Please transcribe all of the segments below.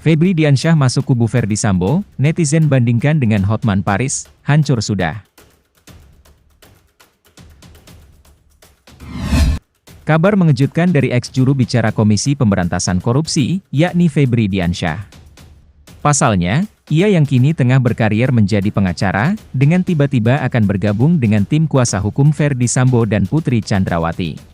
Febri Diansyah masuk kubu Verdi Sambo, netizen bandingkan dengan Hotman Paris, hancur sudah. Kabar mengejutkan dari ex-juru bicara Komisi Pemberantasan Korupsi, yakni Febri Diansyah. Pasalnya, ia yang kini tengah berkarier menjadi pengacara, dengan tiba-tiba akan bergabung dengan tim kuasa hukum Verdi Sambo dan Putri Chandrawati.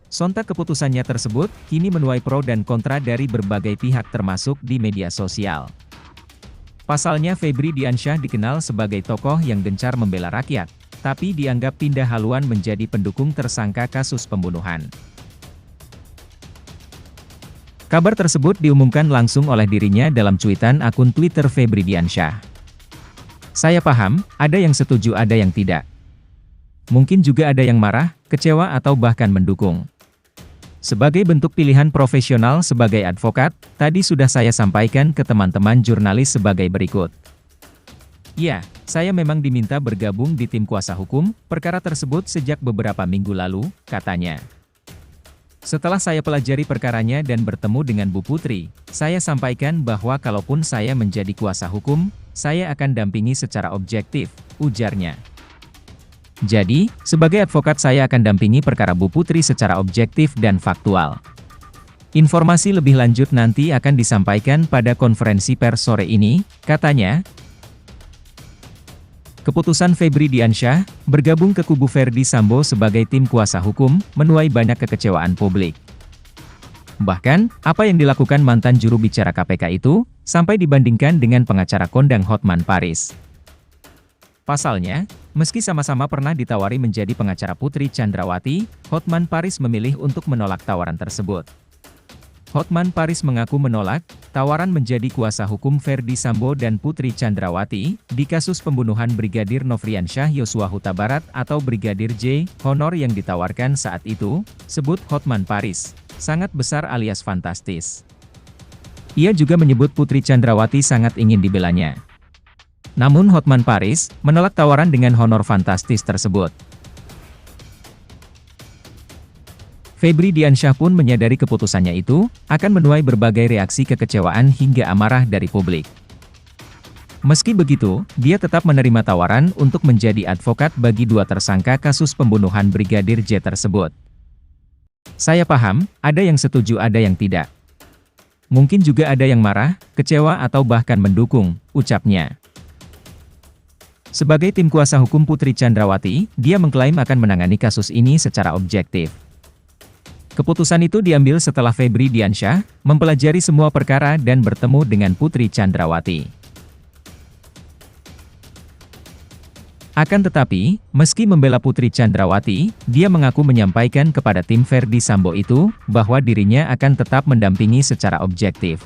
Sontak keputusannya tersebut, kini menuai pro dan kontra dari berbagai pihak termasuk di media sosial. Pasalnya Febri Diansyah dikenal sebagai tokoh yang gencar membela rakyat, tapi dianggap pindah haluan menjadi pendukung tersangka kasus pembunuhan. Kabar tersebut diumumkan langsung oleh dirinya dalam cuitan akun Twitter Febri Diansyah. Saya paham, ada yang setuju ada yang tidak. Mungkin juga ada yang marah, kecewa atau bahkan mendukung. Sebagai bentuk pilihan profesional sebagai advokat, tadi sudah saya sampaikan ke teman-teman jurnalis sebagai berikut. Ya, saya memang diminta bergabung di tim kuasa hukum, perkara tersebut sejak beberapa minggu lalu, katanya. Setelah saya pelajari perkaranya dan bertemu dengan Bu Putri, saya sampaikan bahwa kalaupun saya menjadi kuasa hukum, saya akan dampingi secara objektif, ujarnya. Jadi, sebagai advokat saya akan dampingi perkara Bu Putri secara objektif dan faktual. Informasi lebih lanjut nanti akan disampaikan pada konferensi pers sore ini, katanya. Keputusan Febri Diansyah, bergabung ke kubu Verdi Sambo sebagai tim kuasa hukum, menuai banyak kekecewaan publik. Bahkan, apa yang dilakukan mantan juru bicara KPK itu, sampai dibandingkan dengan pengacara kondang Hotman Paris. Pasalnya, meski sama-sama pernah ditawari menjadi pengacara Putri Chandrawati, Hotman Paris memilih untuk menolak tawaran tersebut. Hotman Paris mengaku menolak tawaran menjadi kuasa hukum Verdi Sambo dan Putri Chandrawati di kasus pembunuhan Brigadir Nofriansyah Yosua Huta Barat atau Brigadir J. Honor yang ditawarkan saat itu, sebut Hotman Paris, sangat besar alias fantastis. Ia juga menyebut Putri Chandrawati sangat ingin dibelanya. Namun Hotman Paris menolak tawaran dengan honor fantastis tersebut. Febri Diansyah pun menyadari keputusannya itu akan menuai berbagai reaksi kekecewaan hingga amarah dari publik. Meski begitu, dia tetap menerima tawaran untuk menjadi advokat bagi dua tersangka kasus pembunuhan Brigadir J tersebut. Saya paham, ada yang setuju ada yang tidak. Mungkin juga ada yang marah, kecewa atau bahkan mendukung, ucapnya. Sebagai tim kuasa hukum Putri Chandrawati, dia mengklaim akan menangani kasus ini secara objektif. Keputusan itu diambil setelah Febri Diansyah mempelajari semua perkara dan bertemu dengan Putri Chandrawati. Akan tetapi, meski membela Putri Chandrawati, dia mengaku menyampaikan kepada tim Verdi Sambo itu bahwa dirinya akan tetap mendampingi secara objektif.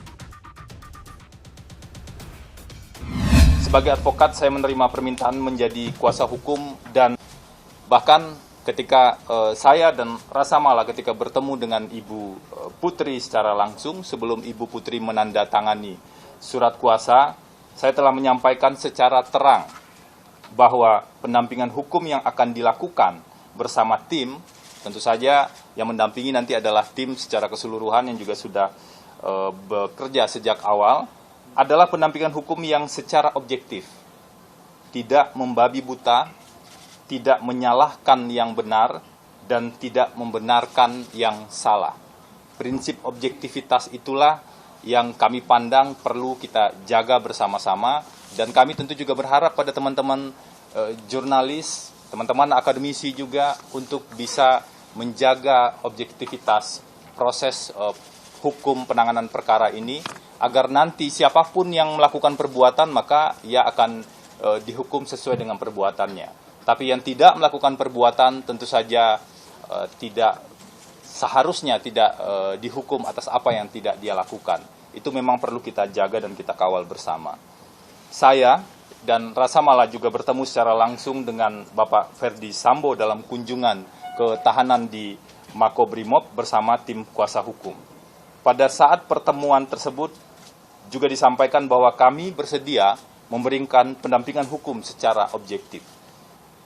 Sebagai advokat, saya menerima permintaan menjadi kuasa hukum dan bahkan ketika saya dan Rasa Mala ketika bertemu dengan Ibu Putri secara langsung sebelum Ibu Putri menandatangani surat kuasa, saya telah menyampaikan secara terang bahwa pendampingan hukum yang akan dilakukan bersama tim, tentu saja yang mendampingi nanti adalah tim secara keseluruhan yang juga sudah bekerja sejak awal, adalah pendampingan hukum yang secara objektif, tidak membabi buta, tidak menyalahkan yang benar, dan tidak membenarkan yang salah. Prinsip objektivitas itulah yang kami pandang perlu kita jaga bersama-sama, dan kami tentu juga berharap pada teman-teman jurnalis, teman-teman akademisi juga untuk bisa menjaga objektivitas proses hukum penanganan perkara ini, agar nanti siapapun yang melakukan perbuatan maka ia akan dihukum sesuai dengan perbuatannya. Tapi yang tidak melakukan perbuatan tentu saja tidak seharusnya tidak dihukum atas apa yang tidak dia lakukan. Itu memang perlu kita jaga dan kita kawal bersama. Saya dan Rasa Mala juga bertemu secara langsung dengan Bapak Verdi Sambo dalam kunjungan ke tahanan di Makobrimob bersama tim kuasa hukum. Pada saat pertemuan tersebut juga disampaikan bahwa kami bersedia memberikan pendampingan hukum secara objektif.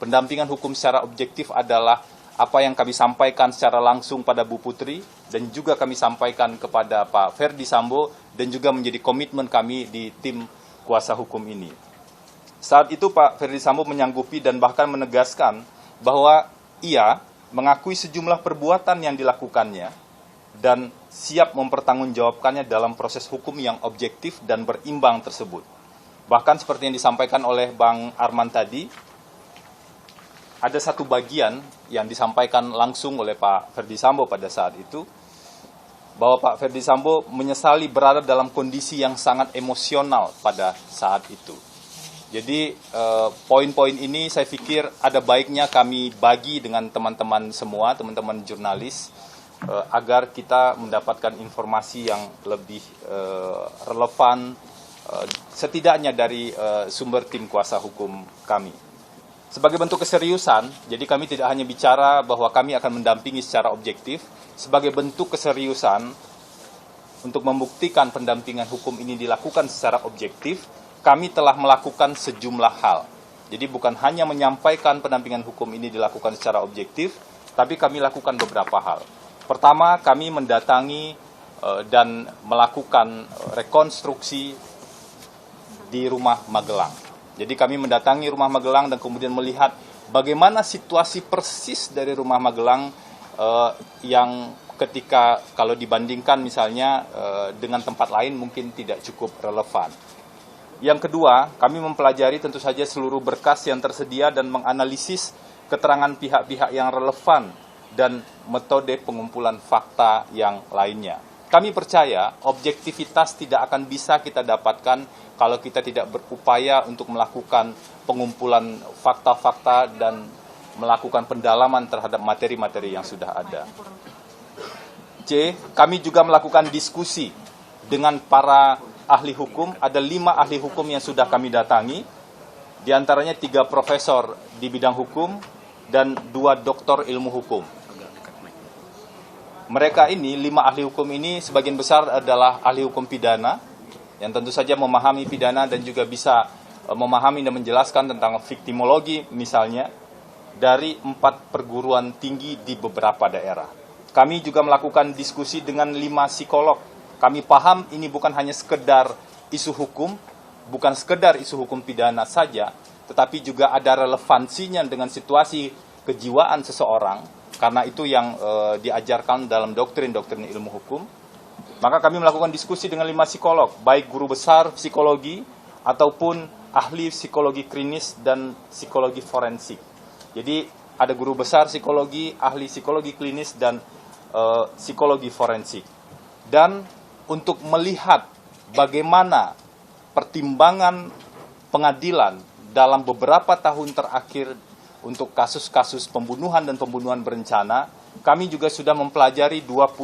Pendampingan hukum secara objektif adalah apa yang kami sampaikan secara langsung pada Bu Putri dan juga kami sampaikan kepada Pak Ferdi Sambo dan juga menjadi komitmen kami di tim kuasa hukum ini. Saat itu Pak Ferdi Sambo menyanggupi dan bahkan menegaskan bahwa ia mengakui sejumlah perbuatan yang dilakukannya dan siap mempertanggungjawabkannya dalam proses hukum yang objektif dan berimbang tersebut. Bahkan seperti yang disampaikan oleh Bang Arman tadi, ada satu bagian yang disampaikan langsung oleh Pak Ferdi Sambo pada saat itu, bahwa Pak Ferdi Sambo menyesali berada dalam kondisi yang sangat emosional pada saat itu. Jadi poin-poin ini saya pikir ada baiknya kami bagi dengan teman-teman semua, teman-teman jurnalis, agar kita mendapatkan informasi yang lebih relevan, setidaknya dari sumber tim kuasa hukum kami. Sebagai bentuk keseriusan, jadi kami tidak hanya bicara bahwa kami akan mendampingi secara objektif, sebagai bentuk keseriusan untuk membuktikan pendampingan hukum ini dilakukan secara objektif, kami telah melakukan sejumlah hal. Jadi bukan hanya menyampaikan pendampingan hukum ini dilakukan secara objektif, tapi kami lakukan beberapa hal. Pertama, kami mendatangi dan melakukan rekonstruksi di rumah Magelang. Jadi kami mendatangi rumah Magelang dan kemudian melihat bagaimana situasi persis dari rumah Magelang yang ketika kalau dibandingkan misalnya dengan tempat lain mungkin tidak cukup relevan. Yang kedua, kami mempelajari tentu saja seluruh berkas yang tersedia dan menganalisis keterangan pihak-pihak yang relevan dan metode pengumpulan fakta yang lainnya. Kami percaya objektivitas tidak akan bisa kita dapatkan kalau kita tidak berupaya untuk melakukan pengumpulan fakta-fakta dan melakukan pendalaman terhadap materi-materi yang sudah ada. C, kami juga melakukan diskusi dengan para ahli hukum. Ada 5 ahli hukum yang sudah kami datangi, diantaranya 3 profesor di bidang hukum dan 2 doktor ilmu hukum. Mereka ini, 5 ahli hukum ini sebagian besar adalah ahli hukum pidana, yang tentu saja memahami pidana dan juga bisa memahami dan menjelaskan tentang viktimologi misalnya, dari 4 perguruan tinggi di beberapa daerah. Kami juga melakukan diskusi dengan 5 psikolog. Kami paham ini bukan hanya sekedar isu hukum, bukan sekedar isu hukum pidana saja, tetapi juga ada relevansinya dengan situasi kejiwaan seseorang, karena itu yang diajarkan dalam doktrin-doktrin ilmu hukum. Maka kami melakukan diskusi dengan 5 psikolog, baik guru besar psikologi ataupun ahli psikologi klinis dan psikologi forensik. Jadi ada guru besar psikologi, ahli psikologi klinis dan psikologi forensik. Dan untuk melihat bagaimana pertimbangan pengadilan dalam beberapa tahun terakhir untuk kasus-kasus pembunuhan dan pembunuhan berencana, kami juga sudah mempelajari 21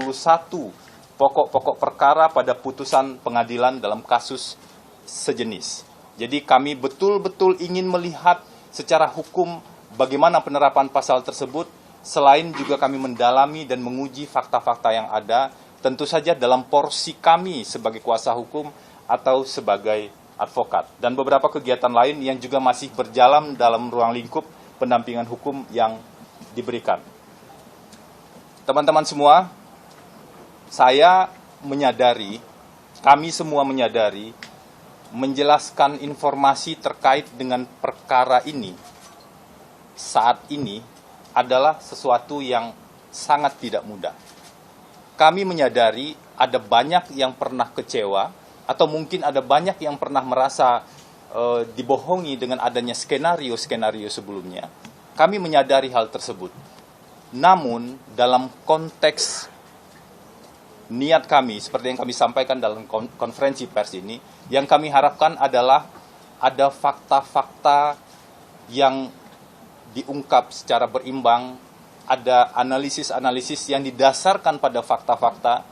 pokok-pokok perkara pada putusan pengadilan dalam kasus sejenis. Jadi kami betul-betul ingin melihat secara hukum bagaimana penerapan pasal tersebut, selain juga kami mendalami dan menguji fakta-fakta yang ada, tentu saja dalam porsi kami sebagai kuasa hukum atau sebagai advokat. Dan beberapa kegiatan lain yang juga masih berjalan dalam ruang lingkup pendampingan hukum yang diberikan. Teman-teman semua, saya menyadari, kami semua menyadari, menjelaskan informasi terkait dengan perkara ini saat ini adalah sesuatu yang sangat tidak mudah. Kami menyadari ada banyak yang pernah kecewa, atau mungkin ada banyak yang pernah merasa dibohongi dengan adanya skenario-skenario sebelumnya. Kami menyadari hal tersebut. Namun, dalam konteks niat kami, seperti yang kami sampaikan dalam konferensi pers ini, yang kami harapkan adalah ada fakta-fakta yang diungkap secara berimbang, ada analisis-analisis yang didasarkan pada fakta-fakta.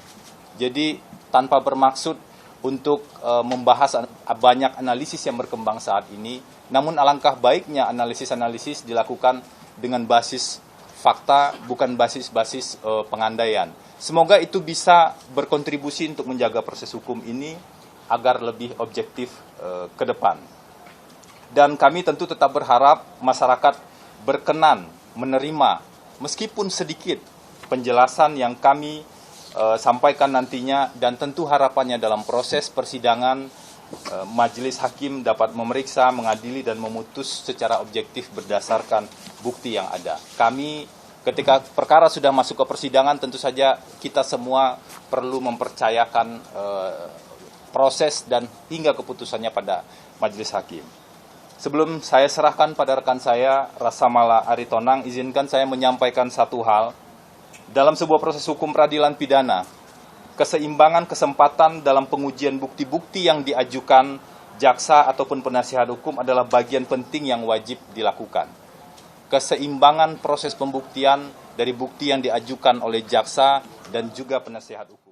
Jadi tanpa bermaksud untuk membahas banyak analisis yang berkembang saat ini, namun alangkah baiknya analisis-analisis dilakukan dengan basis fakta, bukan basis-basis pengandaian. Semoga itu bisa berkontribusi untuk menjaga proses hukum ini agar lebih objektif ke depan. Dan kami tentu tetap berharap masyarakat berkenan menerima meskipun sedikit penjelasan yang kami sampaikan nantinya, dan tentu harapannya dalam proses persidangan majelis hakim dapat memeriksa, mengadili, dan memutus secara objektif berdasarkan bukti yang ada. Kami ketika perkara sudah masuk ke persidangan, tentu saja kita semua perlu mempercayakan proses dan hingga keputusannya pada majelis hakim. Sebelum saya serahkan pada rekan saya, Rasamala Aritonang, izinkan saya menyampaikan satu hal. Dalam sebuah proses hukum peradilan pidana, keseimbangan kesempatan dalam pengujian bukti-bukti yang diajukan jaksa ataupun penasihat hukum adalah bagian penting yang wajib dilakukan. Keseimbangan proses pembuktian dari bukti yang diajukan oleh jaksa dan juga penasihat hukum.